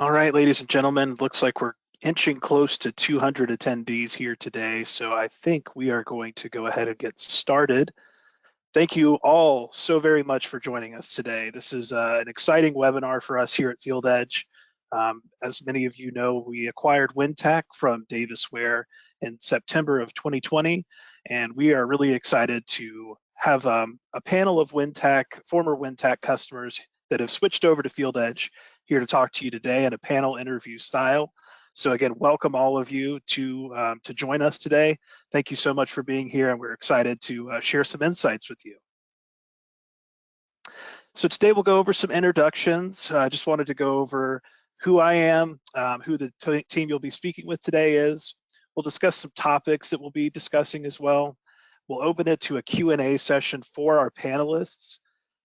All right, ladies and gentlemen, looks like we're inching close to 200 attendees here today, so I think we are going to go ahead and get started. Thank you all so very much for joining us today. This is an exciting webinar for us here at FieldEdge. As many of you know, we acquired Wintac from Davis Ware in September of 2020, and we are really excited to have a panel of Wintac, former Wintac customers that have switched over to FieldEdge here to talk to you today in a panel interview style. So again, welcome all of you to join us today. Thank you so much for being here, and we're excited to share some insights with you. So today we'll go over some introductions. I just wanted to go over who I am, who the team you'll be speaking with today is. We'll discuss some topics that we'll be discussing as well. We'll open it to a Q&A session for our panelists.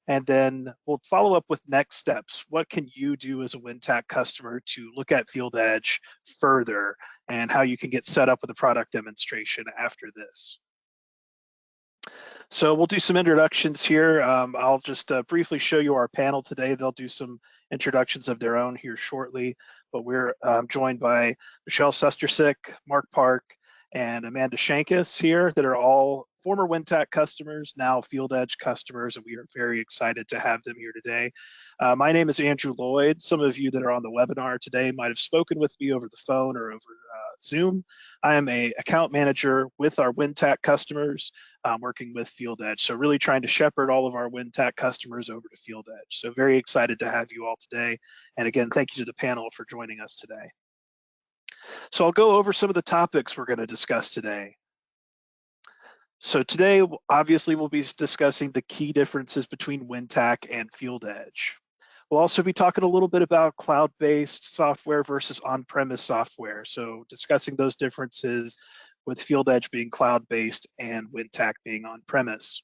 And then we'll follow up with next steps. What can you do as a Wintac customer to look at FieldEdge further, and how you can get set up with a product demonstration after this. So we'll do some introductions here. I'll just briefly show you our panel today. They'll do some introductions of their own here shortly, but we're joined by Michelle Sustersick, Mark Park, and Amanda Shankus here that are all former Wintac customers, now FieldEdge customers, and we are very excited to have them here today. My name is Andrew Lloyd. Some of you that are on the webinar today might have spoken with me over the phone or over Zoom. I am an account manager with our Wintac customers, working with FieldEdge. So really trying to shepherd all of our Wintac customers over to FieldEdge. So very excited to have you all today. And again, thank you to the panel for joining us today. So I'll go over some of the topics we're going to discuss today. So today, obviously, we'll be discussing the key differences between Wintac and FieldEdge. We'll also be talking a little bit about cloud-based software versus on-premise software. So discussing those differences with FieldEdge being cloud-based and Wintac being on-premise.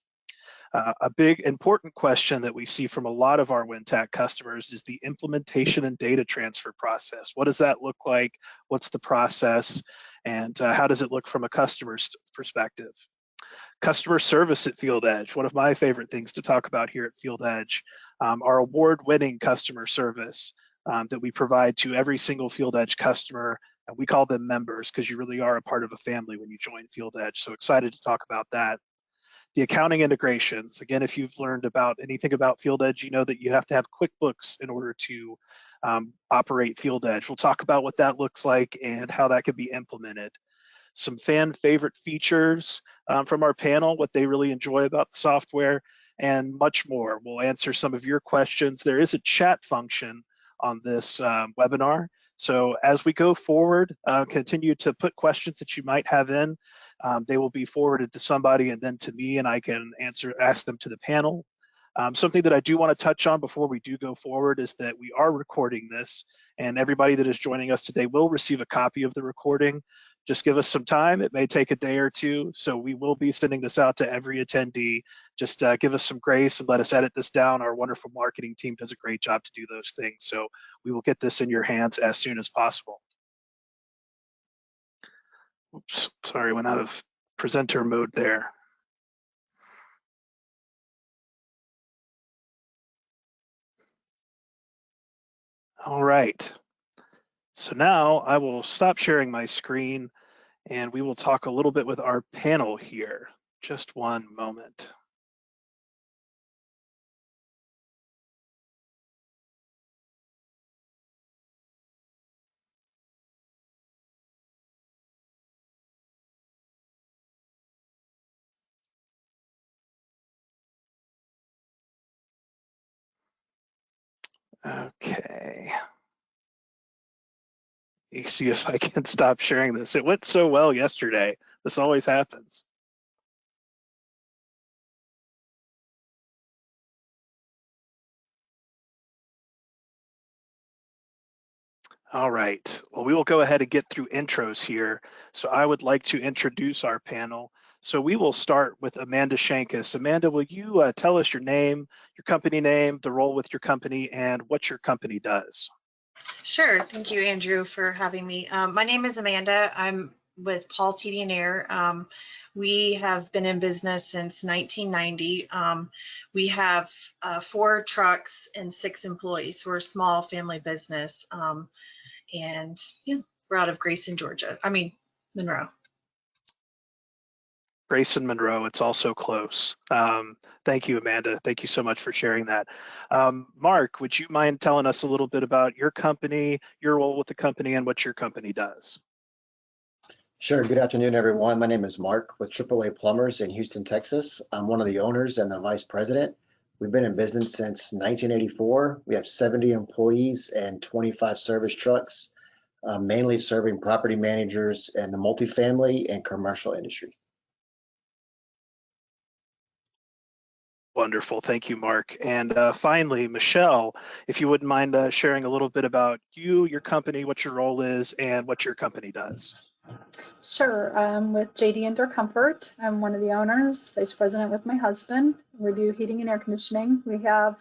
A big important question that we see from a lot of our Wintac customers is the implementation and data transfer process. What does that look like? What's the process? And how does it look from a customer's perspective? Customer service at FieldEdge, one of my favorite things to talk about here at FieldEdge, our award-winning customer service that we provide to every single FieldEdge customer. And we call them members because you really are a part of a family when you join FieldEdge. So excited to talk about that. The accounting integrations. Again, if you've learned about anything about FieldEdge, you know that you have to have Quickbooks in order to operate FieldEdge. We'll talk about what that looks like and how that could be implemented. Some fan favorite features from our panel, what they really enjoy about the software, and much more. We'll answer some of your questions. There is a chat function on this webinar. So as we go forward, continue to put questions that you might have in. They will be forwarded to somebody and then to me, and I can ask them to the panel. Something that I do want to touch on before we do go forward is that we are recording this, and everybody that is joining us today will receive a copy of the recording. Just give us some time. It may take a day or two, so we will be sending this out to every attendee. Just give us some grace and let us edit this down. Our wonderful marketing team does a great job to do those things, so we will get this in your hands as soon as possible. Oops, sorry, went out of presenter mode there. All right, so now I will stop sharing my screen and we will talk a little bit with our panel here. Just one moment. Okay. You see if I can stop sharing this. It went so well yesterday. This always happens. All right, well, we will go ahead and get through intros here. So I would like to introduce our panel. So we will start with Amanda Shankus. Amanda, will you tell us your name, your company name, the role with your company, and what your company does? Sure, thank you, Andrew, for having me. My name is Amanda. I'm with Paul TD&Air. We have been in business since 1990. We have 4 trucks and 6 employees. So we're a small family business. And yeah, we're out of Grayson, Georgia. Monroe. Grayson, Monroe, it's also close. Thank you, Amanda. Thank you so much for sharing that. Mark, would you mind telling us a little bit about your company, your role with the company, and what your company does? Sure. Good afternoon, everyone. My name is Mark with AAA Plumbers in Houston, Texas. I'm one of the owners and the vice president. We've been in business since 1984. We have 70 employees and 25 service trucks, mainly serving property managers in the multifamily and commercial industry. Wonderful. Thank you, Mark. And finally, Michelle, if you wouldn't mind sharing a little bit about you, your company, what your role is, and what your company does. Sure. With JD Indoor Comfort, I'm one of the owners, vice president with my husband. We do heating and air conditioning. We have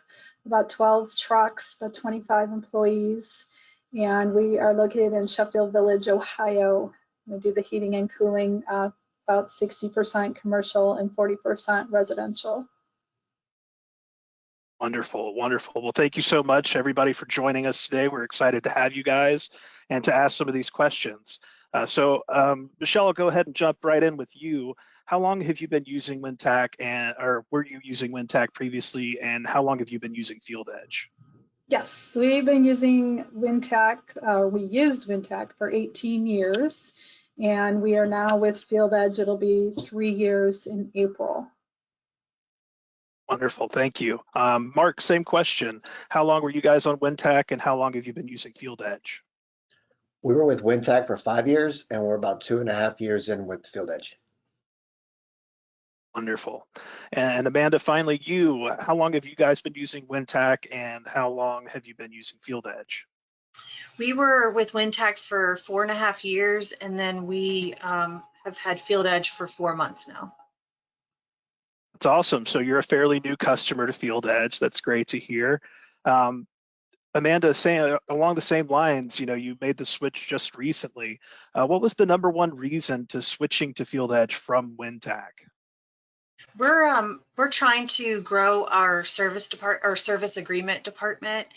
about 12 trucks, about 25 employees, and we are located in Sheffield Village, Ohio. We do the heating and cooling, about 60% commercial and 40% residential. Wonderful, wonderful. Well, thank you so much, everybody, for joining us today. We're excited to have you guys and to ask some of these questions. Michelle, I'll go ahead and jump right in with you. How long have you been using Wintac, or were you using Wintac previously, and how long have you been using FieldEdge? Yes, we've been using Wintac. We used Wintac for 18 years, and we are now with FieldEdge. It'll be 3 years in April. Wonderful, thank you. Mark, same question. How long were you guys on Wintac, and how long have you been using FieldEdge? We were with Wintac for 5 years, and we're about 2.5 years in with FieldEdge. Wonderful. And Amanda, finally, you, how long have you guys been using Wintac, and how long have you been using FieldEdge? We were with Wintek for 4.5 years, and then we have had FieldEdge for 4 months now. That's awesome. So you're a fairly new customer to FieldEdge. That's great to hear. Amanda, saying along the same lines, you made the switch just recently. What was the #1 reason to switching to FieldEdge from Wintac? We're trying to grow our service agreement department,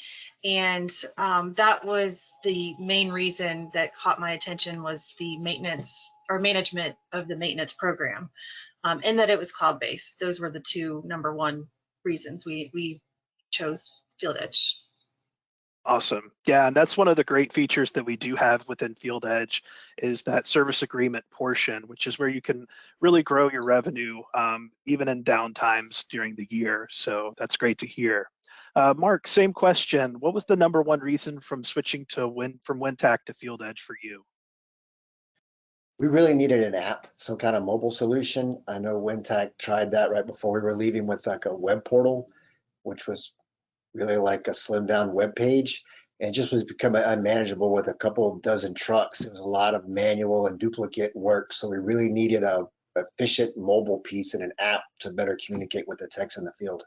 and that was the main reason that caught my attention, was the maintenance or management of the maintenance program, and that it was cloud-based. Those were the 2 #1 reasons we chose FieldEdge. Awesome. Yeah, and that's one of the great features that we do have within FieldEdge is that service agreement portion, which is where you can really grow your revenue even in down times during the year. So that's great to hear. Mark, same question. What was the #1 reason from switching from Wintac to FieldEdge for you? We really needed an app, some kind of mobile solution. I know Wintac tried that right before we were leaving with like a web portal, which was really like a slimmed down web page, and just was becoming unmanageable with a couple of dozen trucks. It was a lot of manual and duplicate work. So we really needed a efficient mobile piece and an app to better communicate with the techs in the field.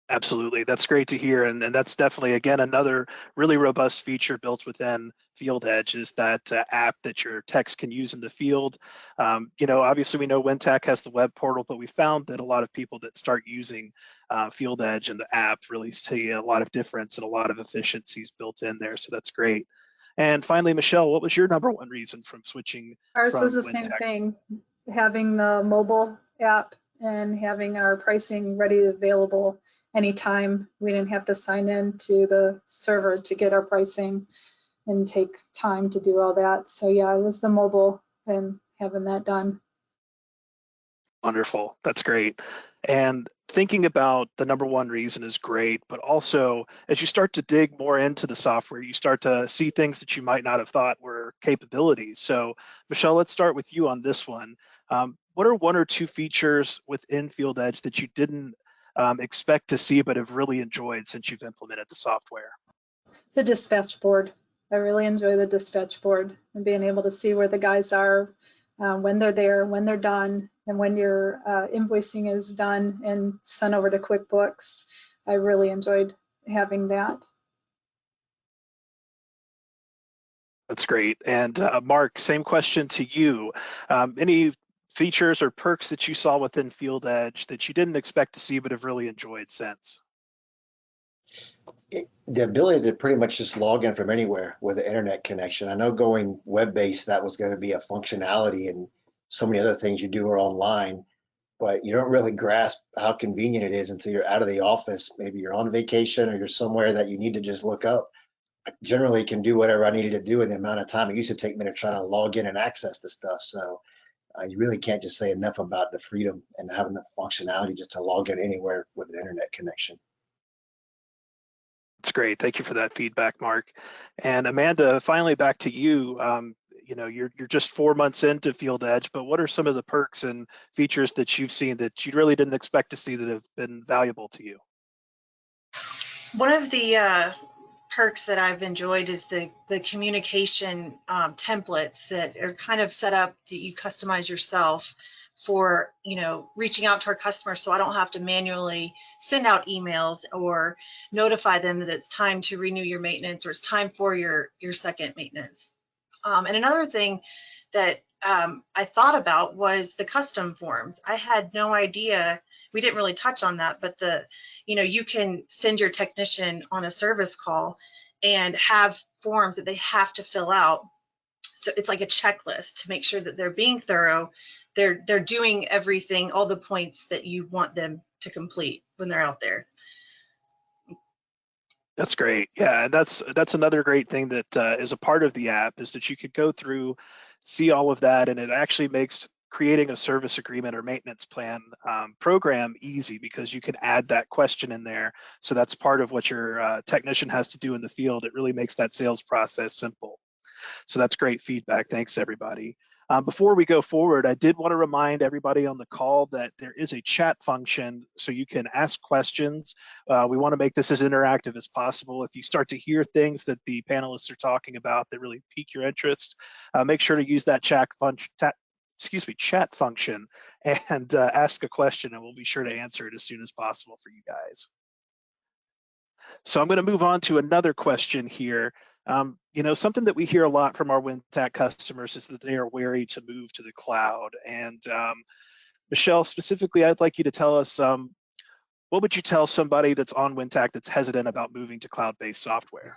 Absolutely, that's great to hear, and that's definitely, again, another really robust feature built within FieldEdge is that app that your techs can use in the field. Obviously we know Wintac has the web portal, but we found that a lot of people that start using FieldEdge and the app really see a lot of difference and a lot of efficiencies built in there, so that's great. And finally, Michelle, what was your #1 reason from switching? Ours was the Wintac? same thing, having the mobile app and having our pricing ready available anytime. We didn't have to sign in to the server to get our pricing and take time to do all that. So yeah, it was the mobile and having that done. Wonderful, that's great. And thinking about the #1 reason is great, but also as you start to dig more into the software, you start to see things that you might not have thought were capabilities. So Michelle, let's start with you on this one. What are 1 or 2 features within FieldEdge that you didn't expect to see but have really enjoyed since you've implemented the software? The dispatch board. I really enjoy the dispatch board and being able to see where the guys are, when they're there, when they're done, and when your invoicing is done and sent over to Quickbooks. I really enjoyed having that. That's great. And Mark, same question to you. Any features or perks that you saw within FieldEdge that you didn't expect to see but have really enjoyed since? The ability to pretty much just log in from anywhere with an internet connection. I know going web-based, that was going to be a functionality, and so many other things you do are online, but you don't really grasp how convenient it is until you're out of the office. Maybe you're on vacation or you're somewhere that you need to just look up. I generally can do whatever I needed to do in the amount of time it used to take me to try to log in and access the stuff. So you really can't just say enough about the freedom and having the functionality just to log in anywhere with an internet connection. That's great. Thank you for that feedback, Mark. And Amanda, finally back to you. You're just 4 months into FieldEdge, but what are some of the perks and features that you've seen that you really didn't expect to see that have been valuable to you? One of the perks that I've enjoyed is the communication templates that are kind of set up that you customize yourself for, reaching out to our customers, so I don't have to manually send out emails or notify them that it's time to renew your maintenance or it's time for your second maintenance. And another thing that I thought about was the custom forms. I had no idea, we didn't really touch on that, but you can send your technician on a service call and have forms that they have to fill out. So it's like a checklist to make sure that they're being thorough, they're doing everything, all the points that you want them to complete when they're out there. That's great. Yeah, that's another great thing that is a part of the app, is that you could go through, see all of that, and it actually makes creating a service agreement or maintenance plan program easy, because you can add that question in there. So that's part of what your technician has to do in the field. It really makes that sales process simple. So that's great feedback. Thanks, everybody. Before we go forward, I did want to remind everybody on the call that there is a chat function so you can ask questions. We want to make this as interactive as possible. If you start to hear things that the panelists are talking about that really pique your interest, make sure to use that chat function and ask a question, and we'll be sure to answer it as soon as possible for you guys. So I'm going to move on to another question here. Something that we hear a lot from our Wintac customers is that they are wary to move to the cloud. And Michelle, specifically, I'd like you to tell us, what would you tell somebody that's on Wintac that's hesitant about moving to cloud-based software?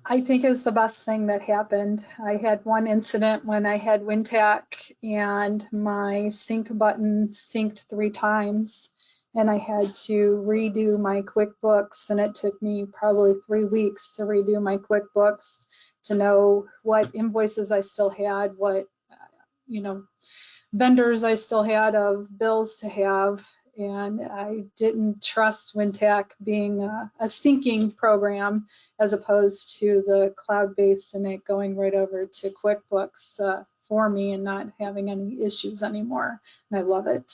I think it's the best thing that happened. I had one incident when I had Wintac and my sync button synced 3 times, and I had to redo my Quickbooks, and it took me probably 3 weeks to redo my Quickbooks to know what invoices I still had, what vendors I still had of bills to have, and I didn't trust Wintac being a syncing program as opposed to the cloud-based and it going right over to Quickbooks for me and not having any issues anymore. And I love it.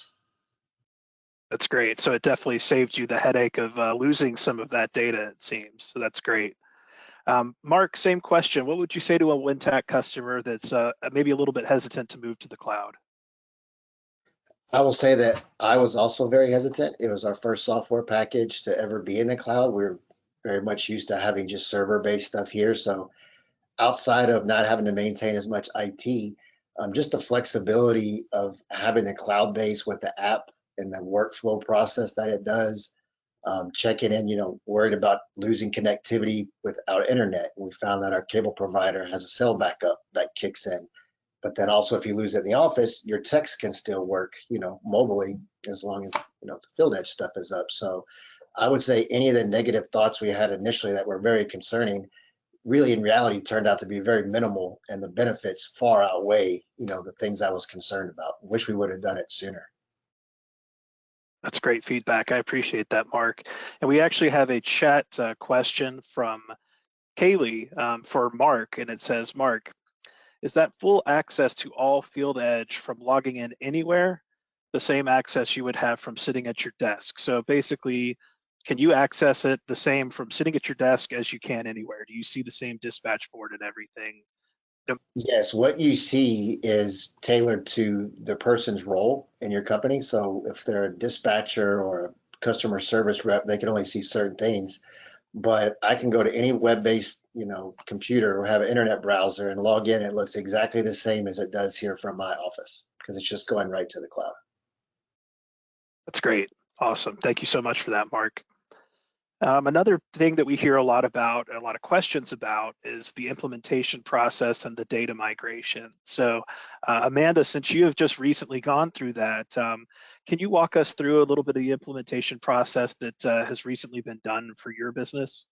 That's great. So it definitely saved you the headache of losing some of that data, it seems. So that's great. Mark, same question. What would you say to a Wintac customer that's maybe a little bit hesitant to move to the cloud? I will say that I was also very hesitant. It was our first software package to ever be in the cloud. We're very much used to having just server-based stuff here. So outside of not having to maintain as much IT, just the flexibility of having the cloud base with the app and the workflow process that it does, checking in, worried about losing connectivity without internet. We found that our cable provider has a cell backup that kicks in. But then also, if you lose it in the office, your text can still work, mobilely, as long as, the FieldEdge stuff is up. So I would say any of the negative thoughts we had initially that were very concerning, really in reality turned out to be very minimal, and the benefits far outweigh, the things I was concerned about. Wish we would have done it sooner. That's great feedback. I appreciate that, Mark. And we actually have a chat question from Kaylee for Mark, and it says, Mark, is that full access to all FieldEdge from logging in anywhere the same access you would have from sitting at your desk? So basically, can you access it the same from sitting at your desk as you can anywhere? Do you see the same dispatch board and everything? Yes, what you see is tailored to the person's role in your company. So if they're a dispatcher or a customer service rep, they can only see certain things. but I can go to any web-based, computer or have an internet browser and log in. It looks exactly the same as it does here from my office because it's just going right to the cloud. That's great. Awesome. Thank you so much for that, Mark. Another thing that we hear a lot about, a lot of questions about, is the implementation process and the data migration. So Amanda, since you have just recently gone through that, can you walk us through a little bit of the implementation process that has recently been done for your business?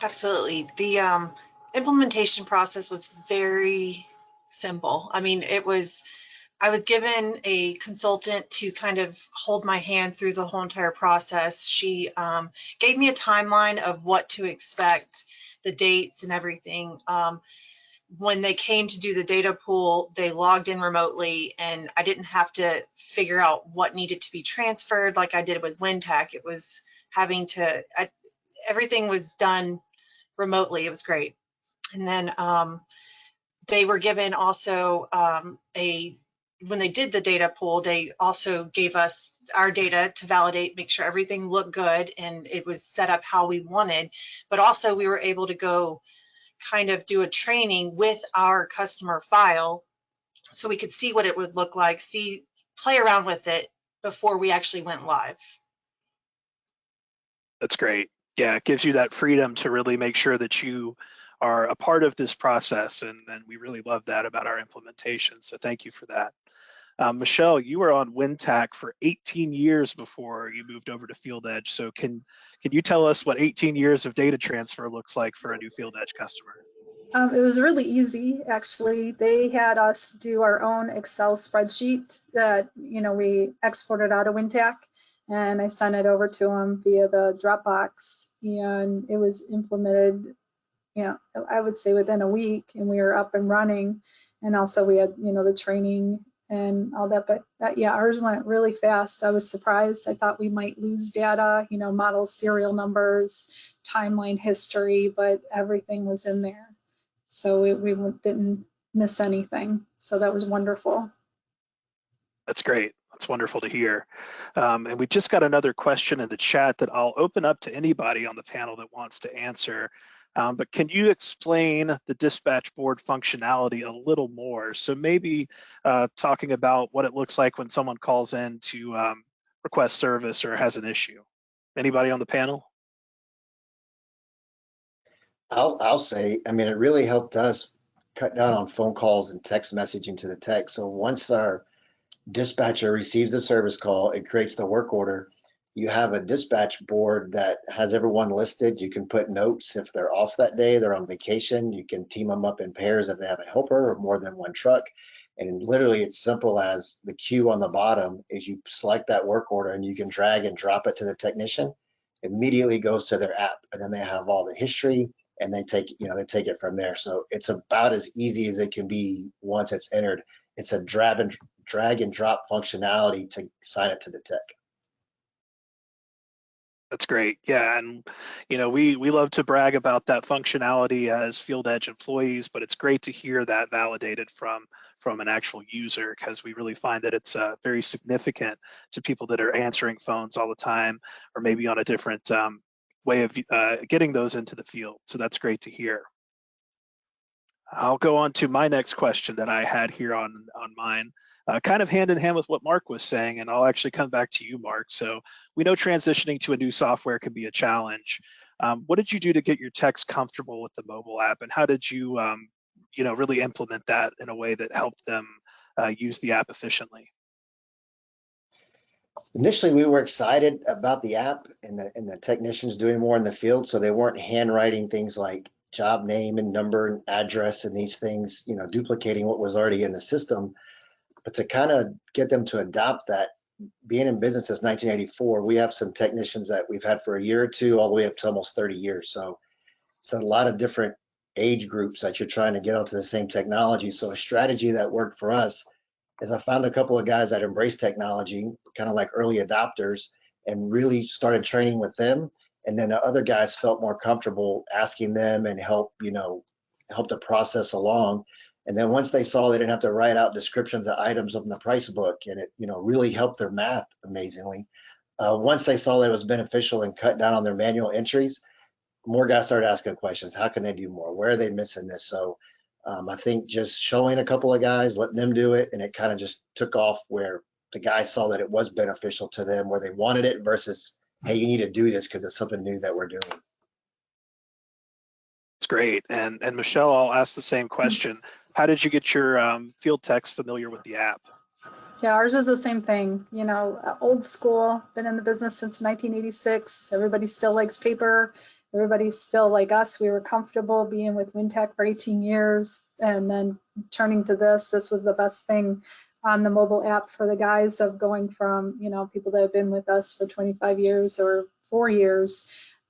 Absolutely. The implementation process was very simple. I mean, I was given a consultant to kind of hold my hand through the whole entire process. She gave me a timeline of what to expect, the dates and everything. When they came to do the data pool, they logged in remotely, and I didn't have to figure out what needed to be transferred like I did with Wintec. It was having to, everything was done remotely. It was great. And then they were given also when they did the data pool, they also gave us our data to validate, make sure everything looked good and it was set up how we wanted. But also we were able to go kind of do a training with our customer file so we could see what it would look like, play around with it before we actually went live. That's great. Yeah, it gives you that freedom to really make sure that you are a part of this process, and we really love that about our implementation. So thank you for that. Michelle, you were on Wintac for 18 years before you moved over to FieldEdge. So can you tell us what 18 years of data transfer looks like for a new FieldEdge customer? It was really easy, actually. They had us do our own Excel spreadsheet that, we exported out of Wintac, and I sent it over to them via the Dropbox, and it was implemented, I would say within a week, and we were up and running. And also we had, the training and all that, but ours went really fast. I was surprised. I thought we might lose data, model serial numbers, timeline history, but everything was in there. So we didn't miss anything. So that was wonderful. That's great. That's wonderful to hear. And we just got another question in the chat that I'll open up to anybody on the panel that wants to answer. But can you explain the dispatch board functionality a little more? So maybe talking about what it looks like when someone calls in to request service or has an issue. Anybody on the panel? I'll say, I mean, it really helped us cut down on phone calls and text messaging to the tech. So once our dispatcher receives a service call, it creates the work order. You have a dispatch board that has everyone listed. You can put notes if they're off that day, they're on vacation. You can team them up in pairs if they have a helper or more than one truck. And literally it's simple as the queue on the bottom is you select that work order and you can drag and drop it to the technician. Immediately goes to their app, and then they have all the history and they take it from there. So it's about as easy as it can be once it's entered. It's a drag and drop functionality to sign it to the tech. That's great. Yeah, and we love to brag about that functionality as FieldEdge employees, but it's great to hear that validated from an actual user, because we really find that it's very significant to people that are answering phones all the time, or maybe on a different way of getting those into the field. So that's great to hear. I'll go on to my next question that I had here on mine. Kind of hand in hand with what Mark was saying, and I'll actually come back to you, Mark. So we know transitioning to a new software can be a challenge. What did you do to get your techs comfortable with the mobile app, and how did you, really implement that in a way that helped them use the app efficiently? Initially, we were excited about the app and the technicians doing more in the field, so they weren't handwriting things like job name and number and address and these things, duplicating what was already in the system. But to kind of get them to adopt that, being in business since 1984, we have some technicians that we've had for a year or two, all the way up to almost 30 years. So it's a lot of different age groups that you're trying to get onto the same technology. So a strategy that worked for us is I found a couple of guys that embrace technology, kind of like early adopters, and really started training with them. And then the other guys felt more comfortable asking them and help the process along. And then once they saw they didn't have to write out descriptions of items on the price book, and it really helped their math amazingly. Once they saw that it was beneficial and cut down on their manual entries, more guys started asking questions. How can they do more? Where are they missing this? So I think just showing a couple of guys, letting them do it, and it kind of just took off where the guys saw that it was beneficial to them, where they wanted it versus, hey, you need to do this because it's something new that we're doing. It's great. And Michelle, I'll ask the same question. How did you get your field techs familiar with the app? Yeah, ours is the same thing. You know, old school, been in the business since 1986. Everybody still likes paper. Everybody's still like us. We were comfortable being with Wintec for 18 years and then turning to this. This was the best thing on the mobile app for the guys of going from, you know, people that have been with us for 25 years or 4 years.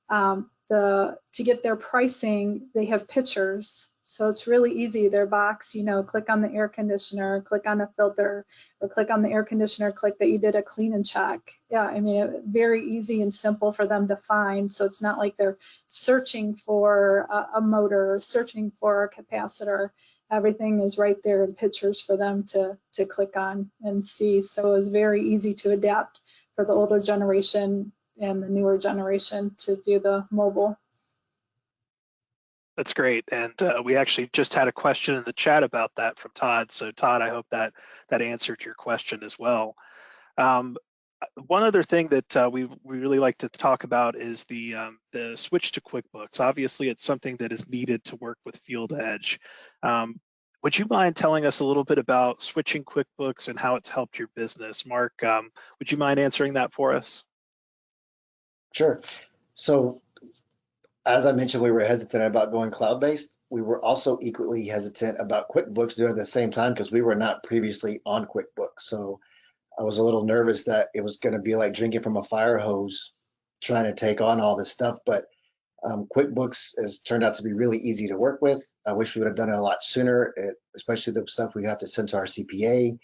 To get their pricing, they have pictures. So it's really easy. Their box, you know, click on the air conditioner, click on the filter, or click on the air conditioner, click that you did a clean and check. Yeah, I mean, very easy and simple for them to find. So it's not like they're searching for a motor or searching for a capacitor. Everything is right there in pictures for them to click on and see. So it was very easy to adapt for the older generation and the newer generation to do the mobile. That's great. And we actually just had a question in the chat about that from Todd. So Todd, I hope that answered your question as well. One other thing that we really like to talk about is the switch to QuickBooks. Obviously, it's something that is needed to work with FieldEdge. Would you mind telling us a little bit about switching QuickBooks and how it's helped your business? Mark, would you mind answering that for us? Sure. So as I mentioned, we were hesitant about going cloud-based. We were also equally hesitant about QuickBooks doing it at the same time because we were not previously on QuickBooks. So I was a little nervous that it was going to be like drinking from a fire hose trying to take on all this stuff. But QuickBooks has turned out to be really easy to work with. I wish we would have done it a lot sooner, especially the stuff we have to send to our CPA.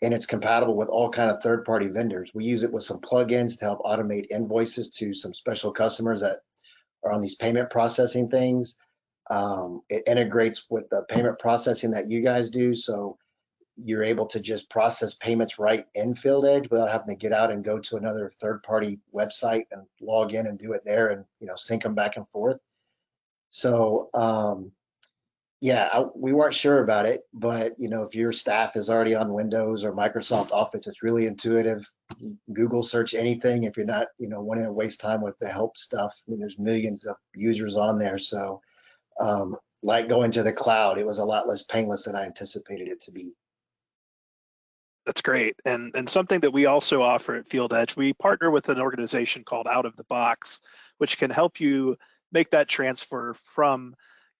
And it's compatible with all kind of third-party vendors. We use it with some plugins to help automate invoices to some special customers that are on these payment processing things. It integrates with the payment processing that you guys do. So you're able to just process payments right in FieldEdge without having to get out and go to another third-party website and log in and do it there and, you know, sync them back and forth. So yeah, we weren't sure about it, but you know, if your staff is already on Windows or Microsoft Office, it's really intuitive. Google search anything if you're not, you know, wanting to waste time with the help stuff. I mean, there's millions of users on there. So like going to the cloud, it was a lot less painless than I anticipated it to be. That's great. And something that we also offer at FieldEdge, we partner with an organization called Out of the Box, which can help you make that transfer from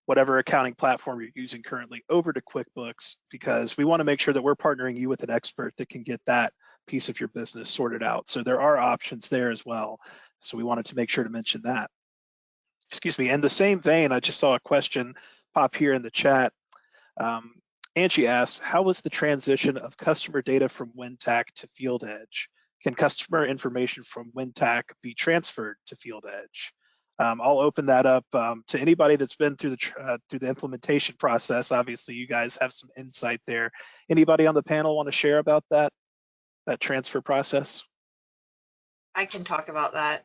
whatever accounting platform you're using currently over to QuickBooks, because we want to make sure that we're partnering you with an expert that can get that piece of your business sorted out. So there are options there as well. So we wanted to make sure to mention that. Excuse me. In the same vein, I just saw a question pop here in the chat. Angie asks, how was the transition of customer data from Wintac to FieldEdge? Can customer information from Wintac be transferred to FieldEdge? I'll open that up to anybody that's been through the implementation process. Obviously, you guys have some insight there. Anybody on the panel want to share about that transfer process? I can talk about that.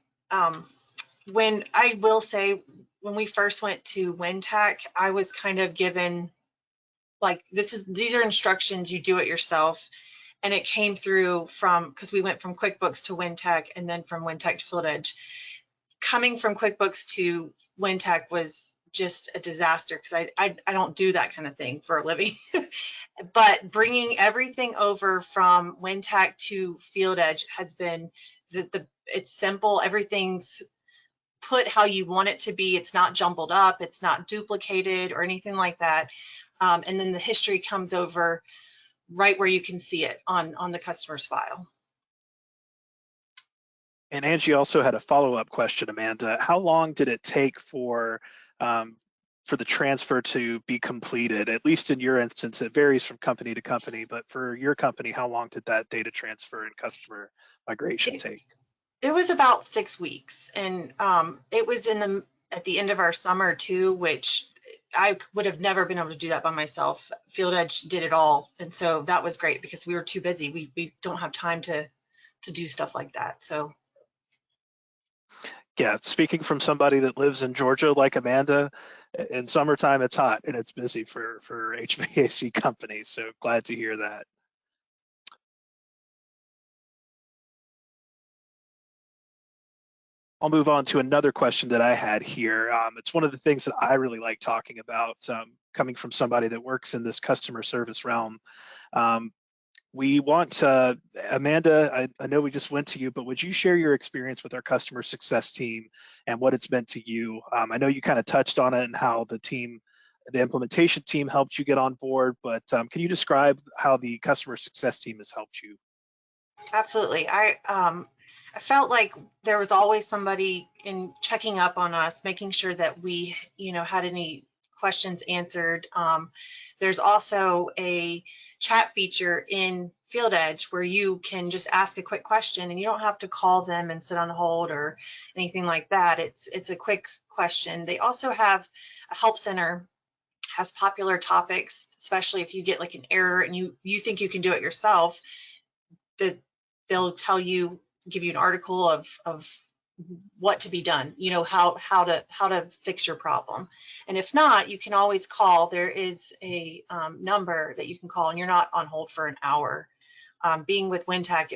When I will say, when we first went to Wintec, I was kind of given like, these are instructions, you do it yourself. And it came through because we went from QuickBooks to Wintec and then from Wintec to FieldEdge. Coming from QuickBooks to Wintec was just a disaster because I don't do that kind of thing for a living. But bringing everything over from Wintec to FieldEdge has been it's simple. Everything's put how you want it to be. It's not jumbled up. It's not duplicated or anything like that. And then the history comes over right where you can see it on the customer's file. And Angie also had a follow-up question, Amanda. How long did it take for the transfer to be completed? At least in your instance, it varies from company to company, but for your company, how long did that data transfer and customer migration take? It was about 6 weeks, and it was at the end of our summer too, which I would have never been able to do that by myself. FieldEdge did it all, and so that was great because we were too busy. We don't have time to do stuff like that. So Yeah, speaking from somebody that lives in Georgia like Amanda, in summertime it's hot and it's busy for HVAC companies. So glad to hear that. I'll move on to another question that I had here. It's one of the things that I really like talking about, coming from somebody that works in this customer service realm. We want, Amanda, I know we just went to you, but would you share your experience with our customer success team and what it's meant to you? I know you kind of touched on it and how the implementation team helped you get on board, but can you describe how the customer success team has helped you? Absolutely. I felt like there was always somebody in checking up on us, making sure that we, had any questions answered. There's also a chat feature in FieldEdge where you can just ask a quick question and you don't have to call them and sit on hold or anything like that. It's a quick question. They also have a help center, has popular topics, especially if you get like an error and you think you can do it yourself, that they'll tell you, give you an article of what to be done, how to fix your problem. And if not, you can always call. There is a number that you can call and you're not on hold for an hour. Being with Wintac,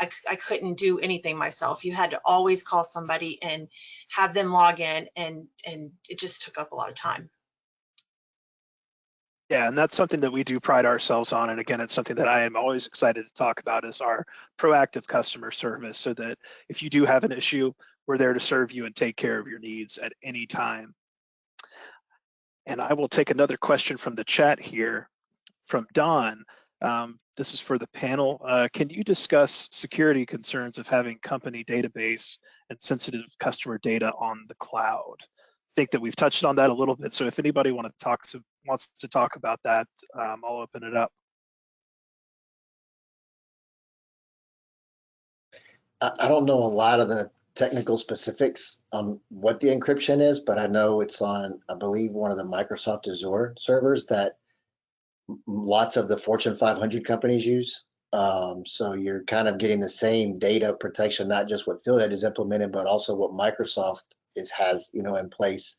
I couldn't do anything myself. You had to always call somebody and have them log in, and it just took up a lot of time. Yeah, and that's something that we do pride ourselves on. And again, it's something that I am always excited to talk about is our proactive customer service, so that if you do have an issue, we're there to serve you and take care of your needs at any time. And I will take another question from the chat here from Don. This is for the panel. Can you discuss security concerns of having company database and sensitive customer data on the cloud? I think that we've touched on that a little bit. So if anybody wants to talk about that, I'll open it up. I don't know a lot of the technical specifics on what the encryption is, but I know it's on, I believe, one of the Microsoft Azure servers that lots of the Fortune 500 companies use. So you're kind of getting the same data protection, not just what FieldEdge is implemented, but also what Microsoft has in place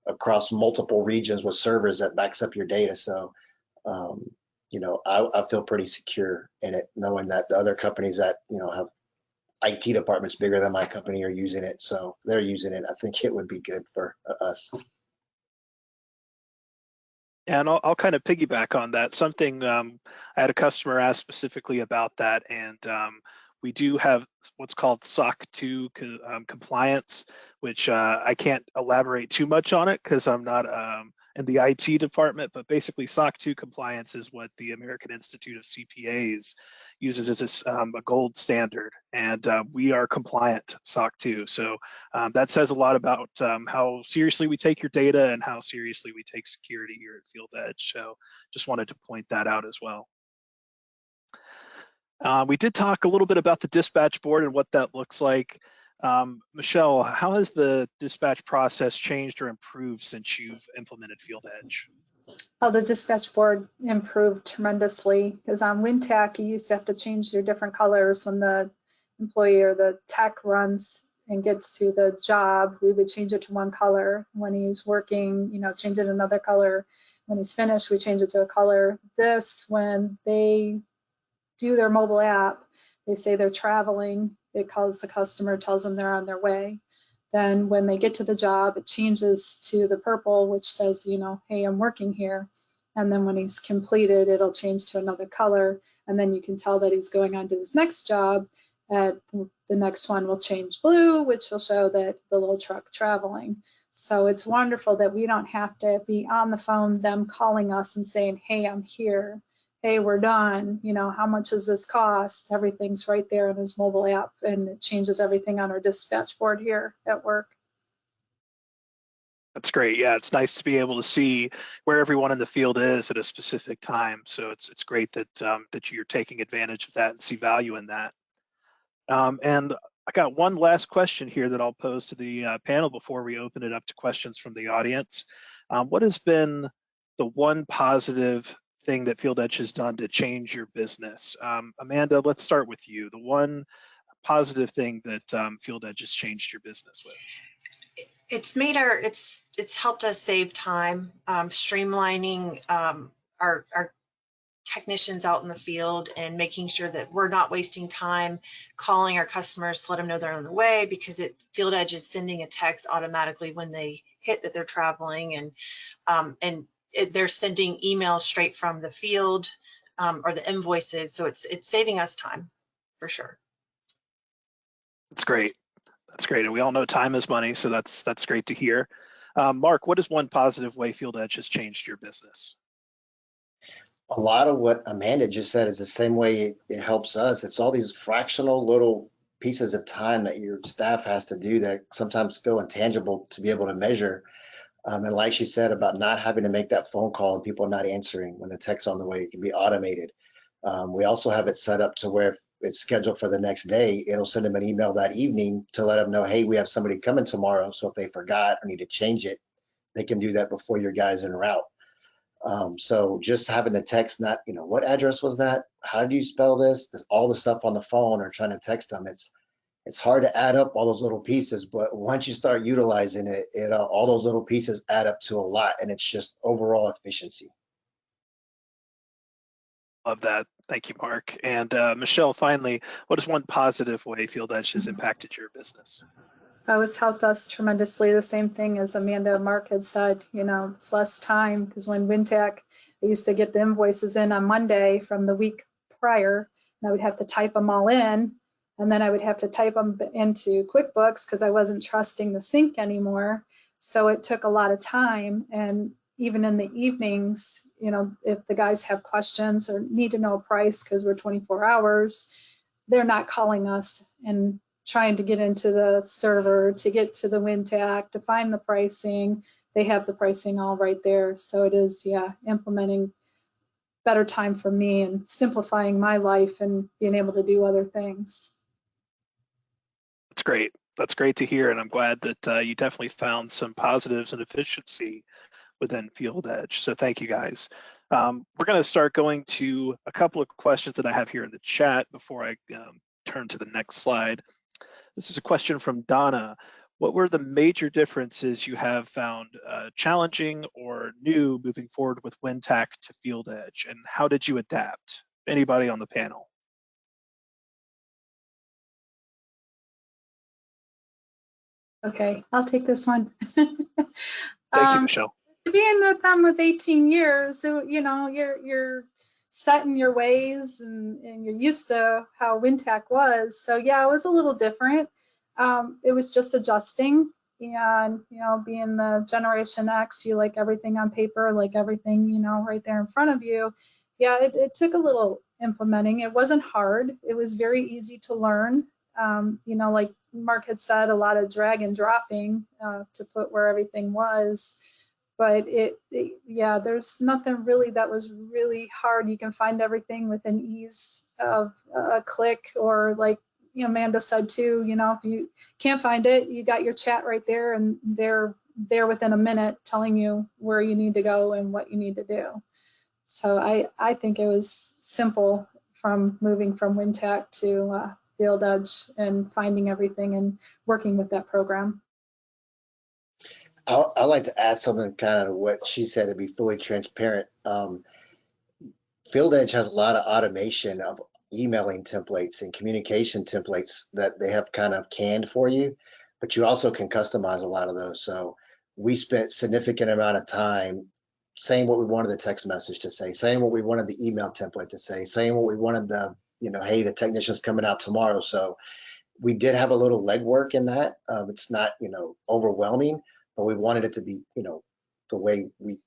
across multiple regions with servers that backs up your data. So I feel pretty secure in it, knowing that the other companies that have IT departments bigger than my company are using it, so they're using it. I think it would be good for us. And I'll kind of piggyback on that. Something I had a customer ask specifically about that, and we do have what's called SOC 2 compliance, which I can't elaborate too much on it because I'm not in the IT department, but basically SOC 2 compliance is what the American Institute of CPAs uses as a gold standard, and we are compliant SOC 2. So that says a lot about how seriously we take your data and how seriously we take security here at FieldEdge. So just wanted to point that out as well. We did talk a little bit about the dispatch board and what that looks like. Michelle, how has the dispatch process changed or improved since you've implemented FieldEdge? Oh, the dispatch board improved tremendously, because on Wintec, you used to have to change your different colors when the employee or the tech runs and gets to the job. We would change it to one color. When he's working, change it another color. When he's finished, we change it to a color. When they do their mobile app, they say they're traveling, it calls the customer, tells them they're on their way. Then when they get to the job, it changes to the purple, which says, hey, I'm working here. And then when he's completed, it'll change to another color. And then you can tell that he's going on to his next job. The next one will change blue, which will show that the little truck traveling. So it's wonderful that we don't have to be on the phone, them calling us and saying, hey, I'm here. Hey, we're done. How much does this cost? Everything's right there in his mobile app, and it changes everything on our dispatch board here at work. That's great. Yeah, it's nice to be able to see where everyone in the field is at a specific time. So it's great that that you're taking advantage of that and see value in that. And I got one last question here that I'll pose to the panel before we open it up to questions from the audience. What has been the one positive thing that FieldEdge has done to change your business? Amanda, let's start with you. The one positive thing that FieldEdge has changed your business with? It's made it's helped us save time, streamlining our technicians out in the field and making sure that we're not wasting time calling our customers to let them know they're on their way, because FieldEdge is sending a text automatically when they hit that they're traveling, and they're sending emails straight from the field or the invoices. So it's saving us time for sure. That's great. That's great. And we all know time is money, so that's great to hear. Mark, what is one positive way FieldEdge has changed your business? A lot of what Amanda just said is the same way it helps us. It's all these fractional little pieces of time that your staff has to do that sometimes feel intangible to be able to measure. And like she said about not having to make that phone call and people not answering when the tech's on the way, it can be automated. We also have it set up to where if it's scheduled for the next day, it'll send them an email that evening to let them know, hey, we have somebody coming tomorrow. So if they forgot or need to change it, they can do that before your guy's en route. So just having the text, not, what address was that? How do you spell this? All the stuff on the phone or trying to text them. It's hard to add up all those little pieces, but once you start utilizing it, all those little pieces add up to a lot, and it's just overall efficiency. Love that. Thank you, Mark. And Michelle, finally, what is one positive way FieldEdge has impacted your business? It's helped us tremendously. The same thing as Amanda and Mark had said, it's less time, because when Wintec, I used to get the invoices in on Monday from the week prior, and I would have to type them all in, and then I would have to type them into Quickbooks because I wasn't trusting the sync anymore. So it took a lot of time. And even in the evenings, if the guys have questions or need to know a price, because we're 24 hours, they're not calling us and trying to get into the server to get to the Wintac to find the pricing. They have the pricing all right there. So it is, implementing better time for me and simplifying my life and being able to do other things. That's great. That's great to hear. And I'm glad that you definitely found some positives and efficiency within FieldEdge. So thank you, guys. We're going to start going to a couple of questions that I have here in the chat before I turn to the next slide. This is a question from Donna. What were the major differences you have found challenging or new moving forward with Wintac to FieldEdge, and how did you adapt? Anybody on the panel? Okay, I'll take this one. Thank you, Michelle. Being with them with 18 years, so you're set in your ways and you're used to how Wintec was. So yeah, it was a little different. It was just adjusting, and being the Generation X, you like everything on paper, like everything right there in front of you. Yeah, it took a little implementing. It wasn't hard. It was very easy to learn. Like Mark had said, a lot of drag and dropping to put where everything was. But there's nothing really that was really hard. You can find everything within ease of a click, or like Amanda said too, if you can't find it, you got your chat right there, and they're there within a minute telling you where you need to go and what you need to do. So I think it was simple from moving from Wintec to FieldEdge and finding everything and working with that program. I'd like to add something kind of what she said to be fully transparent. FieldEdge has a lot of automation of emailing templates and communication templates that they have kind of canned for you, but you also can customize a lot of those. So we spent significant amount of time saying what we wanted the text message to say, saying what we wanted the email template to say, saying what we wanted the, hey, the technician's coming out tomorrow. So we did have a little legwork in that. It's not, overwhelming, but we wanted it to be, the way we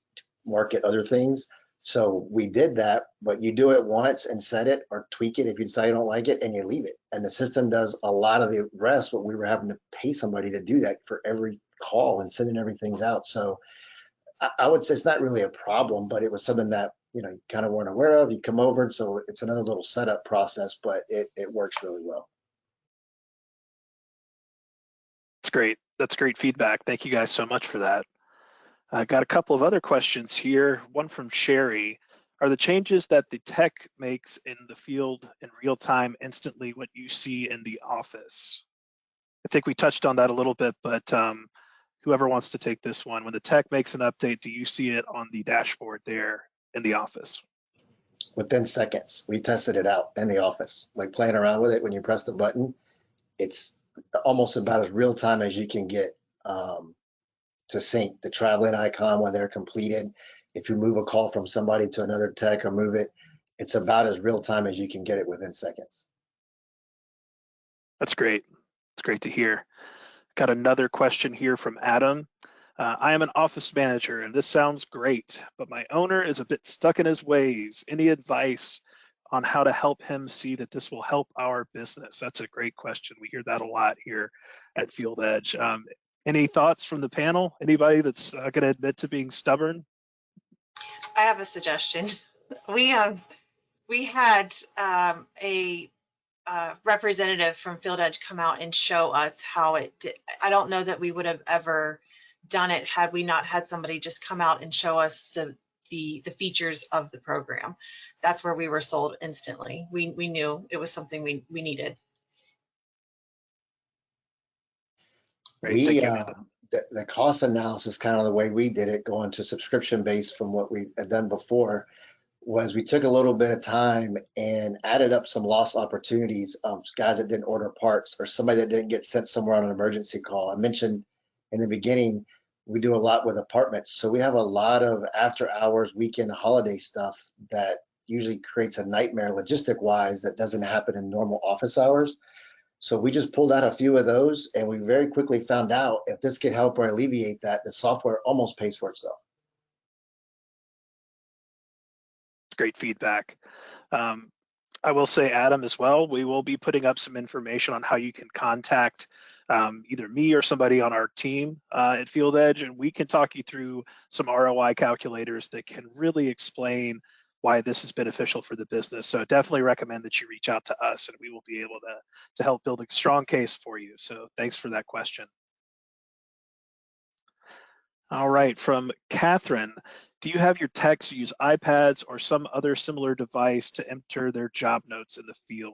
market other things. So we did that, but you do it once and set it or tweak it if you decide you don't like it, and you leave it. And the system does a lot of the rest, but we were having to pay somebody to do that for every call and sending everything out. So I would say it's not really a problem, but it was something that, you kind of weren't aware of. You come over, and so it's another little setup process, but it works really well. That's great. That's great feedback. Thank you guys so much for that. I got a couple of other questions here. One from Sherry. Are the changes that the tech makes in the field in real time instantly what you see in the office? I think we touched on that a little bit, but whoever wants to take this one, when the tech makes an update, do you see it on the dashboard there in the office? Within seconds. We tested it out in the office, like playing around with it. When you press the button, it's almost about as real time as you can get to sync the traveling icon when they're completed. If you move a call from somebody to another tech or move it, it's about as real time as you can get it within seconds. That's great. It's great to hear. Got another question here from Adam. I am an office manager and this sounds great, but my owner is a bit stuck in his ways. Any advice on how to help him see that this will help our business? That's a great question. We hear that a lot here at FieldEdge. Any thoughts from the panel? Anybody that's going to admit to being stubborn? I have a suggestion. We had a representative from FieldEdge come out and show us how it did. I don't know that we would have ever done it had we not had somebody just come out and show us the features of the program. That's where we were sold instantly. We knew it was something we needed. Great, the cost analysis, kind of the way we did it, going to subscription based from what we had done before, was we took a little bit of time and added up some lost opportunities of guys that didn't order parts or somebody that didn't get sent somewhere on an emergency call. I mentioned in the beginning, we do a lot with apartments. So we have a lot of after hours, weekend, holiday stuff that usually creates a nightmare logistic wise that doesn't happen in normal office hours. So we just pulled out a few of those and we very quickly found out if this could help or alleviate that, the software almost pays for itself. Great feedback. I will say, Adam, as well, we will be putting up some information on how you can contact either me or somebody on our team at FieldEdge, and we can talk you through some ROI calculators that can really explain why this is beneficial for the business. So definitely recommend that you reach out to us and we will be able to help build a strong case for you. So thanks for that question. All right, from Catherine, do you have your techs use iPads or some other similar device to enter their job notes in the field?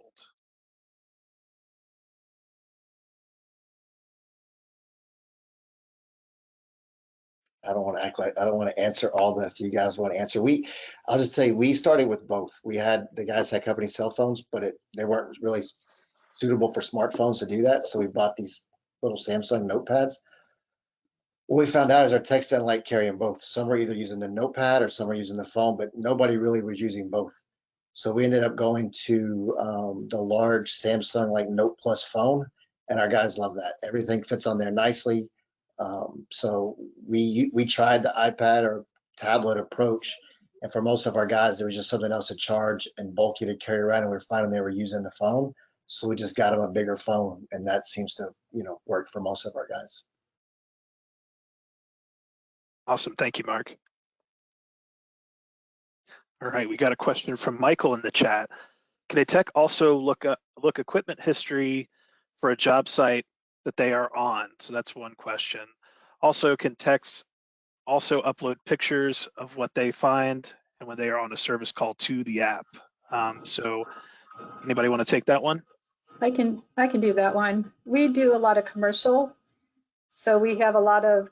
I don't want to act like I don't want to answer all the, if you guys want to answer. I'll just say we started with both. We had the guys had company cell phones, but they weren't really suitable for smartphones to do that. So we bought these little Samsung notepads. What we found out is our techs didn't like carrying both. Some were either using the notepad or some were using the phone, but nobody really was using both. So we ended up going to the large Samsung like Note Plus phone, and our guys love that. Everything fits on there nicely. So we tried the iPad or tablet approach, and for most of our guys, there was just something else to charge and bulky to carry around, and we were finding they were using the phone. So we just got them a bigger phone, and that seems to work for most of our guys. Awesome, thank you, Mark. All right, we got a question from Michael in the chat. Can a tech also look equipment history for a job site that they are on? So that's one question. Also, can techs also upload pictures of what they find and when they are on a service call to the app? So anybody want to take that one? I can do that one. We do a lot of commercial. So we have a lot of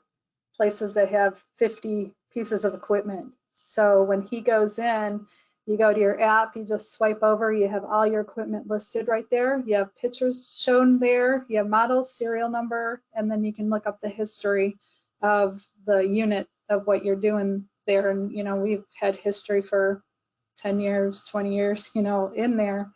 places that have 50 pieces of equipment. So when he goes in, you go to your app, you just swipe over, you have all your equipment listed right there. You have pictures shown there, you have model, serial number, and then you can look up the history of the unit of what you're doing there. And, we've had history for 10 years, 20 years, in there.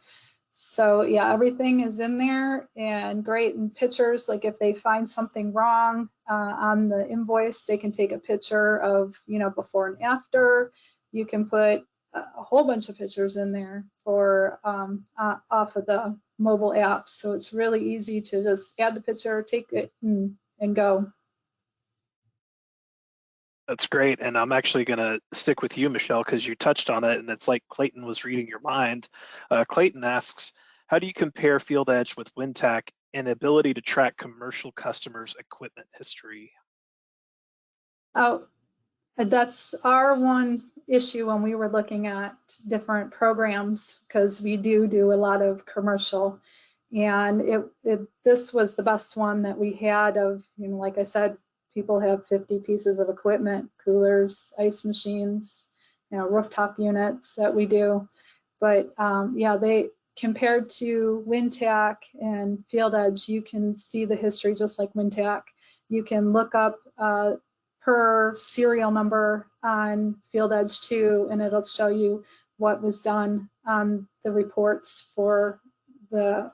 So yeah, everything is in there and great. And pictures, like if they find something wrong on the invoice, they can take a picture of, before and after. You can put a whole bunch of pictures in there for off of the mobile app. So it's really easy to just add the picture, take it and go. That's great. And I'm actually going to stick with you, Michelle, because you touched on it and it's like Clayton was reading your mind. Clayton asks, how do you compare FieldEdge with Wintac in ability to track commercial customers' equipment history? Oh, that's our one issue when we were looking at different programs, because we do a lot of commercial, and this was the best one that we had of, like I said, people have 50 pieces of equipment, coolers, ice machines, rooftop units that we do. But yeah, they compared to Wintac and FieldEdge, you can see the history just like Wintac. You can look up per serial number on FieldEdge too, and it'll show you what was done on the reports for the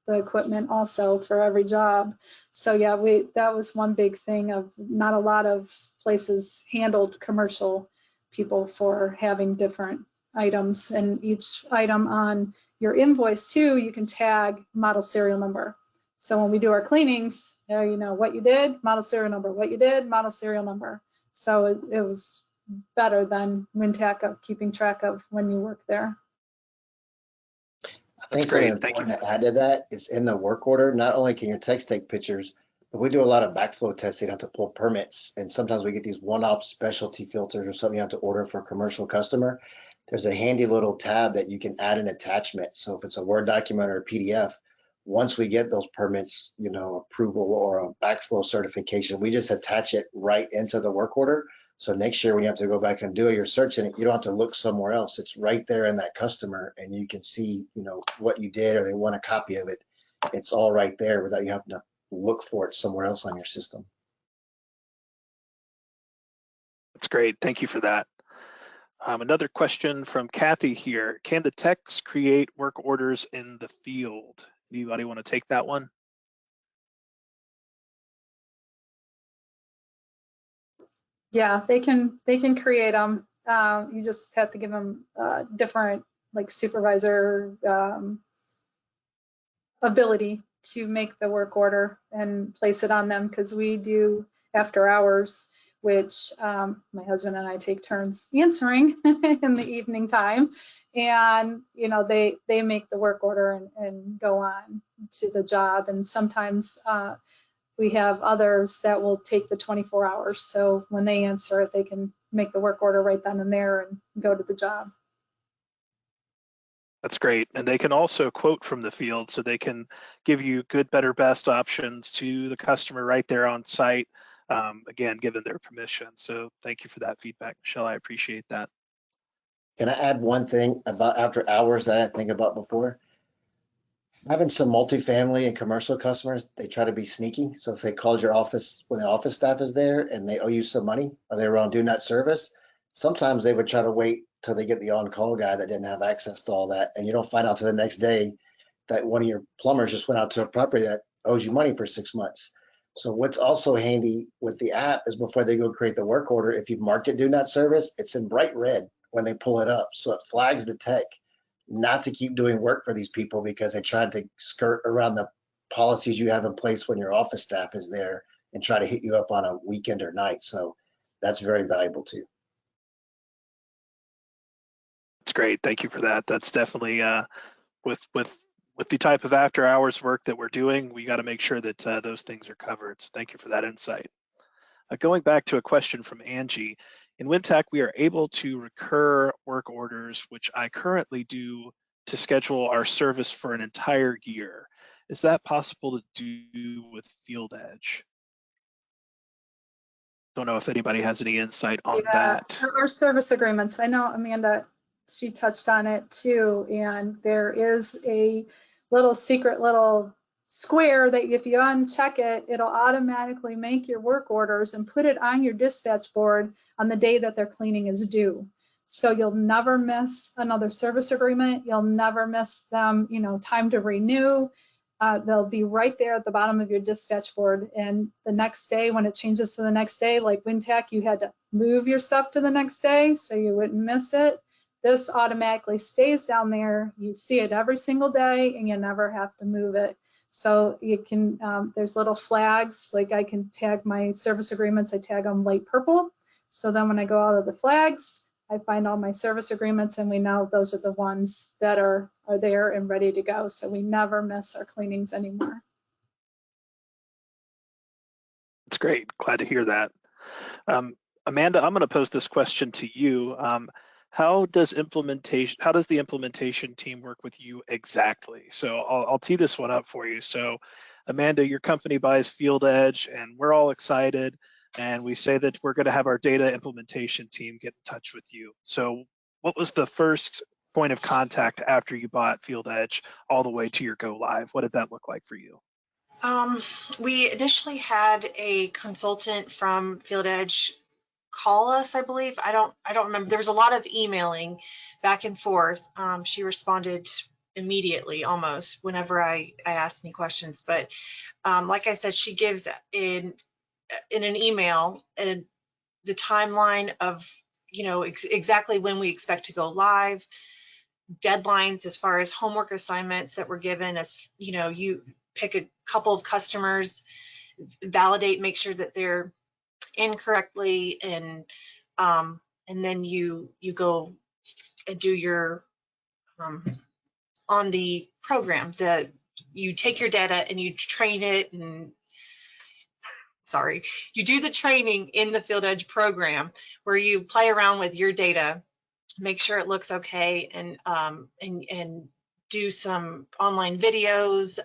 equipment also for every job. So yeah, that was one big thing of not a lot of places handled commercial people for having different items, and each item on your invoice too, you can tag model serial number. So when we do our cleanings, you know what you did, model serial number, what you did, model serial number. So it was better than Wintac of keeping track of when you work there. I think something important to add to that is in the work order, not only can your techs take pictures, but we do a lot of backflow testing, have to pull permits. And sometimes we get these one-off specialty filters or something you have to order for a commercial customer. There's a handy little tab that you can add an attachment. So if it's a Word document or a PDF, once we get those permits, approval or a backflow certification, we just attach it right into the work order. So next year when you have to go back and do it, you're searching it, you don't have to look somewhere else. It's right there in that customer, and you can see, what you did, or they want a copy of it. It's all right there without you having to look for it somewhere else on your system. That's great. Thank you for that. Another question from Kathy here. Can the techs create work orders in the field? Anybody want to take that one? Yeah, they can create them. You just have to give them different, like, supervisor ability to make the work order and place it on them, because we do after hours, which my husband and I take turns answering in the evening time, and they make the work order and go on to the job. And sometimes we have others that will take the 24 hours. So when they answer it, they can make the work order right then and there and go to the job. That's great. And they can also quote from the field, so they can give you good, better, best options to the customer right there on site, again, given their permission. So thank you for that feedback, Michelle. I appreciate that. Can I add one thing about after hours that I didn't think about before? Having some multifamily and commercial customers, they try to be sneaky. So if they called your office when the office staff is there and they owe you some money, or they were on do not service, sometimes they would try to wait till they get the on-call guy that didn't have access to all that. And you don't find out till the next day that one of your plumbers just went out to a property that owes you money for 6 months. So what's also handy with the app is before they go create the work order, if you've marked it do not service, it's in bright red when they pull it up. So it flags the tech not to keep doing work for these people because they tried to skirt around the policies you have in place when your office staff is there and try to hit you up on a weekend or night. So that's very valuable too. That's great. Thank you for that. That's definitely with the type of after hours work that we're doing, we got to make sure that those things are covered. So thank you for that insight. Going back to a question from Angie, in Wintec, we are able to recur work orders, which I currently do to schedule our service for an entire year. Is that possible to do with FieldEdge? Don't know if anybody has any insight on that. Our service agreements, I know Amanda, she touched on it too, and there is a little secret little square that if you uncheck it, it'll automatically make your work orders and put it on your dispatch board on the day that their cleaning is due. So you'll never miss another service agreement. You'll never miss them, time to renew. They'll be right there at the bottom of your dispatch board. And the next day, when it changes to the next day, like Wintec, you had to move your stuff to the next day so you wouldn't miss it. This automatically stays down there. You see it every single day and you never have to move it. So you can, there's little flags, like I can tag my service agreements, I tag them light purple. So then when I go out of the flags, I find all my service agreements and we know those are the ones that are there and ready to go. So we never miss our cleanings anymore. That's great. Glad to hear that. Amanda, I'm going to pose this question to you. How does the implementation team work with you exactly? So I'll tee this one up for you. So Amanda, your company buys FieldEdge and we're all excited. And we say that we're going to have our data implementation team get in touch with you. So what was the first point of contact after you bought FieldEdge all the way to your go live? What did that look like for you? We initially had a consultant from FieldEdge call us, I believe. I don't remember. There was a lot of emailing back and forth. She responded immediately almost whenever I asked any questions. But like I said, she gives in an email and the timeline of, exactly when we expect to go live, deadlines as far as homework assignments that were given, as you pick a couple of customers, validate, make sure that they're in correctly, and then you go and do your on the program that you take your data and you train it, and you do the training in the FieldEdge program where you play around with your data, make sure it looks okay, and do some online videos.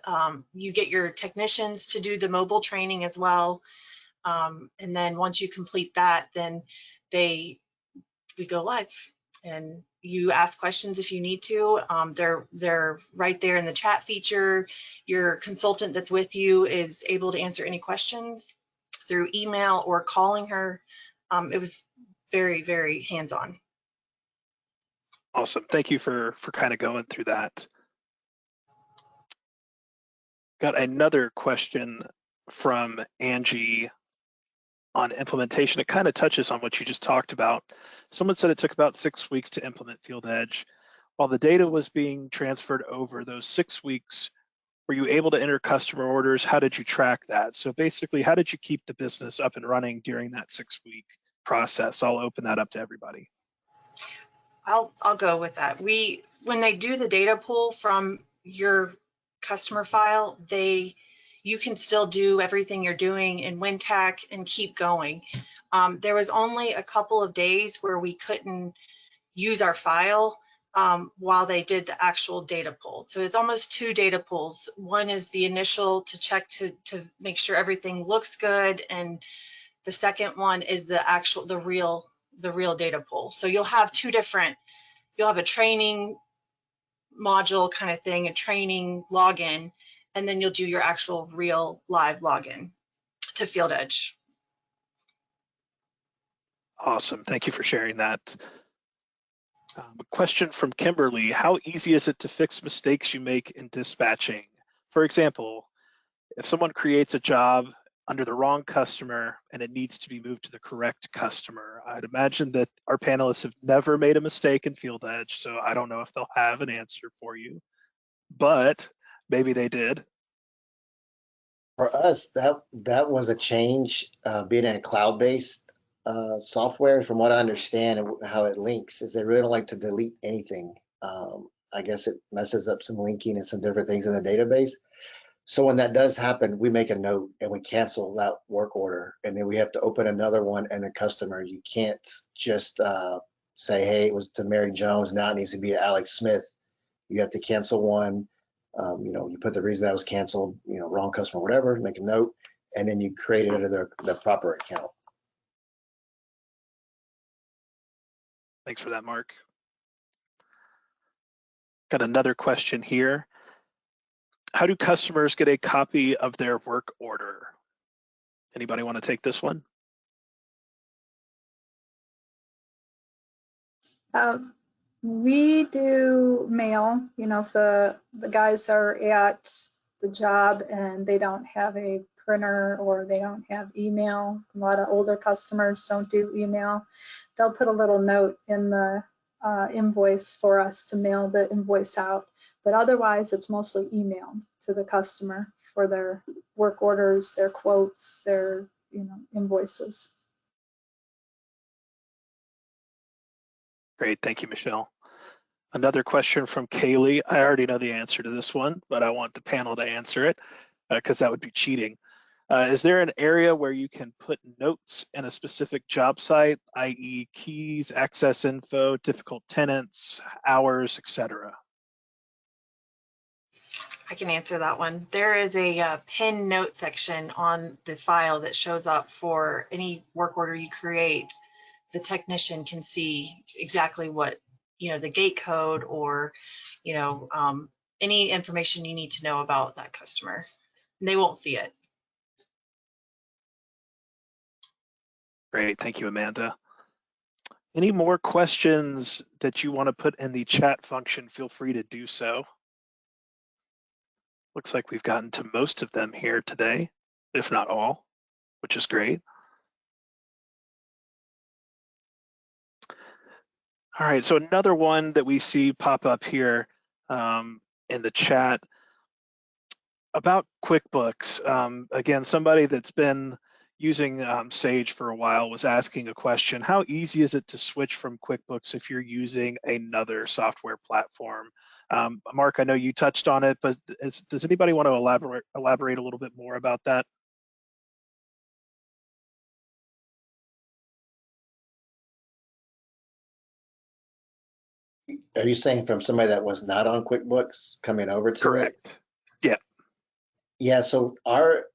You get your technicians to do the mobile training as well. And then once you complete that, then we go live, and you ask questions if you need to. They're right there in the chat feature. Your consultant that's with you is able to answer any questions through email or calling her. It was very, very hands-on. Awesome. Thank you for kind of going through that. Got another question from Angie on implementation. It kind of touches on what you just talked about. Someone said it took about 6 weeks to implement FieldEdge. While the data was being transferred over those 6 weeks, were you able to enter customer orders? How did you track that? So basically, how did you keep the business up and running during that 6-week process? I'll open that up to everybody. I'll go with that. When they do the data pull from your customer file, you can still do everything you're doing in Wintec and keep going. There was only a couple of days where we couldn't use our file while they did the actual data pull. So it's almost 2 data pulls. One is the initial to check to make sure everything looks good, and the second one is the real data pull. So you'll have you'll have a training module kind of thing, a training login, and then you'll do your actual real live login to FieldEdge. Awesome. Thank you for sharing that. A question from Kimberly: how easy is it to fix mistakes you make in dispatching? For example, if someone creates a job under the wrong customer and it needs to be moved to the correct customer, I'd imagine that our panelists have never made a mistake in FieldEdge, so I don't know if they'll have an answer for you, but maybe they did. For us, that was a change, being in a cloud-based software. From what I understand and how it links, is they really don't like to delete anything. I guess it messes up some linking and some different things in the database. So when that does happen, we make a note and we cancel that work order, and then we have to open another one. And the customer, you can't just say, hey, it was to Mary Jones, now it needs to be to Alex Smith. You have to cancel one. You put the reason that was canceled, wrong customer, whatever, make a note, and then you create it under the proper account. Thanks for that, Mark. Got another question here. How do customers get a copy of their work order? Anybody want to take this one? We do mail. If the guys are at the job and they don't have a printer or they don't have email, a lot of older customers don't do email, they'll put a little note in the invoice for us to mail the invoice out. But otherwise, it's mostly emailed to the customer for their work orders, their quotes, their invoices. Great, thank you, Michelle. Another question from Kaylee. I already know the answer to this one, but I want the panel to answer it because that would be cheating. Is there an area where you can put notes in a specific job site, i.e. keys, access info, difficult tenants, hours, etc.? I can answer that one. There is a pin note section on the file that shows up for any work order you create. The technician can see exactly what, the gate code or, any information you need to know about that customer. They won't see it. Great, thank you, Amanda. Any more questions that you want to put in the chat function, feel free to do so. Looks like we've gotten to most of them here today, if not all, which is great. All right, so another one that we see pop up here in the chat about QuickBooks. Again, somebody that's been using Sage for a while was asking a question: how easy is it to switch from QuickBooks if you're using another software platform? Mark, I know you touched on it, but does anybody want to elaborate a little bit more about that? Are you saying from somebody that was not on QuickBooks coming over to it? Correct. Yeah. Yeah, so our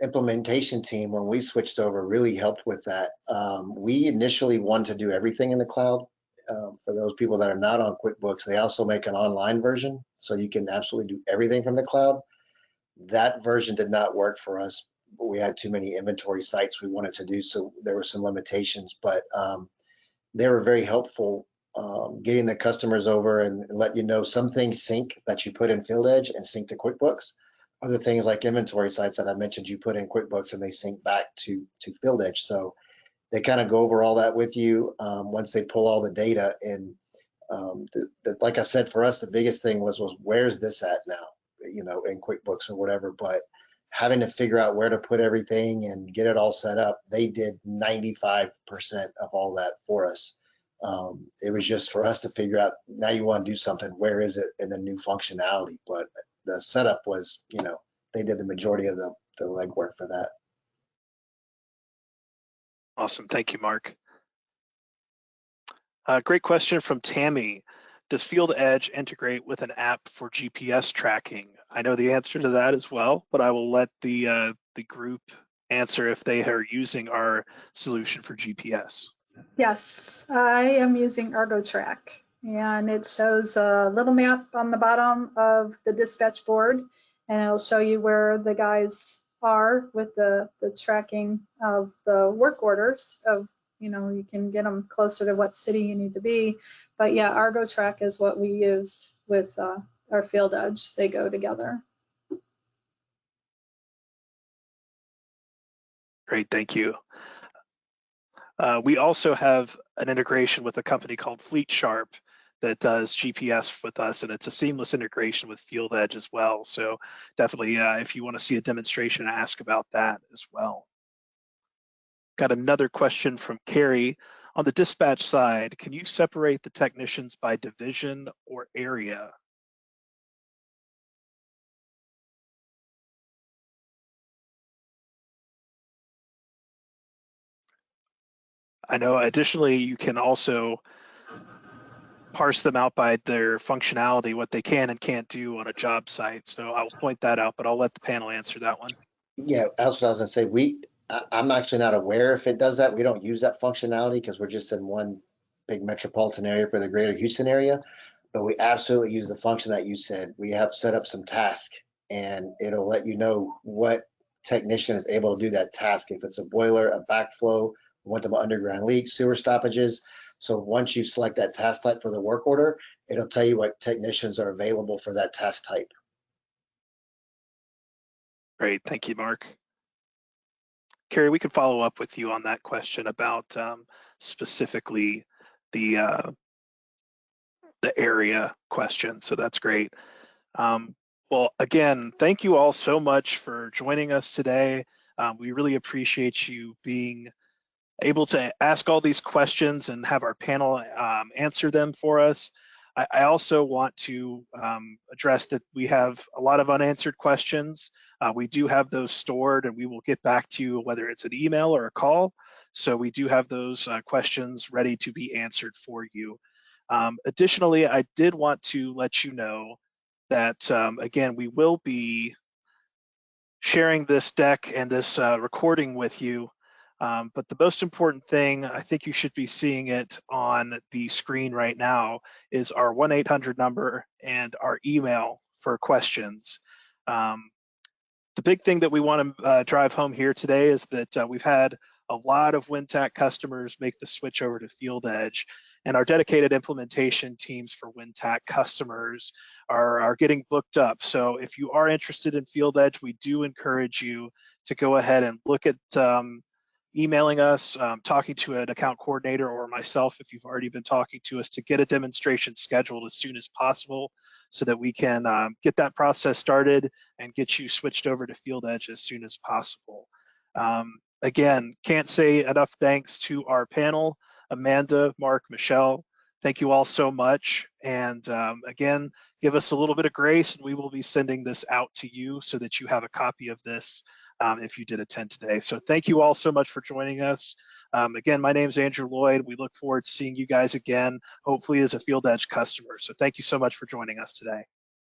implementation team, when we switched over, really helped with that. We initially wanted to do everything in the cloud. For those people that are not on QuickBooks, they also make an online version, so you can absolutely do everything from the cloud. That version did not work for us. We had too many inventory sites we wanted to do, so there were some limitations, but they were very helpful getting the customers over and let you know some things sync that you put in FieldEdge and sync to QuickBooks. Other things like inventory sites that I mentioned, you put in QuickBooks and they sync back to FieldEdge. So they kind of go over all that with you once they pull all the data. And like I said, for us, the biggest thing was where's this at now, in QuickBooks or whatever. But having to figure out where to put everything and get it all set up, they did 95% of all that for us. It was just for us to figure out, now you want to do something, where is it in the new functionality? But the setup was, they did the majority of the legwork for that. Awesome, thank you, Mark. Great question from Tammy. Does FieldEdge integrate with an app for GPS tracking? I know the answer to that as well, but I will let the group answer if they are using our solution for GPS. Yes, I am using ArgoTrack, and it shows a little map on the bottom of the dispatch board, and it'll show you where the guys are with the tracking of the work orders of, you can get them closer to what city you need to be. But yeah, ArgoTrack is what we use with our FieldEdge. They go together. Great, thank you. We also have an integration with a company called FleetSharp that does GPS with us, and it's a seamless integration with FieldEdge as well. So definitely, if you want to see a demonstration, ask about that as well. Got another question from Carrie. On the dispatch side, can you separate the technicians by division or area? I know additionally, you can also parse them out by their functionality, what they can and can't do on a job site. So I'll point that out, but I'll let the panel answer that one. Yeah, that's what I was gonna say. I'm actually not aware if it does that. We don't use that functionality because we're just in one big metropolitan area for the greater Houston area, but we absolutely use the function that you said. We have set up some task and it'll let you know what technician is able to do that task. If it's a boiler, a backflow, we want them underground leaks, sewer stoppages. So once you select that task type for the work order, it'll tell you what technicians are available for that task type. Great, thank you, Mark. Carrie, we could follow up with you on that question about specifically the area question. So that's great. Well, again, thank you all so much for joining us today. We really appreciate you being able to ask all these questions and have our panel answer them for us. I also want to address that we have a lot of unanswered questions. We do have those stored, and we will get back to you whether it's an email or a call. So we do have those questions ready to be answered for you. Additionally, I did want to let you know that, again, we will be sharing this deck and this recording with you. But the most important thing, I think you should be seeing it on the screen right now, is our 1-800 number and our email for questions. The big thing that we want to drive home here today is that we've had a lot of Wintac customers make the switch over to FieldEdge, and our dedicated implementation teams for Wintac customers are getting booked up. So if you are interested in FieldEdge, we do encourage you to go ahead and look at emailing us, talking to an account coordinator or myself if you've already been talking to us, to get a demonstration scheduled as soon as possible so that we can get that process started and get you switched over to FieldEdge as soon as possible. Again, can't say enough thanks to our panel, Amanda, Mark, Michelle. Thank you all so much. And again, give us a little bit of grace, and we will be sending this out to you so that you have a copy of this if you did attend today. So thank you all so much for joining us. Again, my name is Andrew Lloyd. We look forward to seeing you guys again, hopefully as a FieldEdge customer. So thank you so much for joining us today.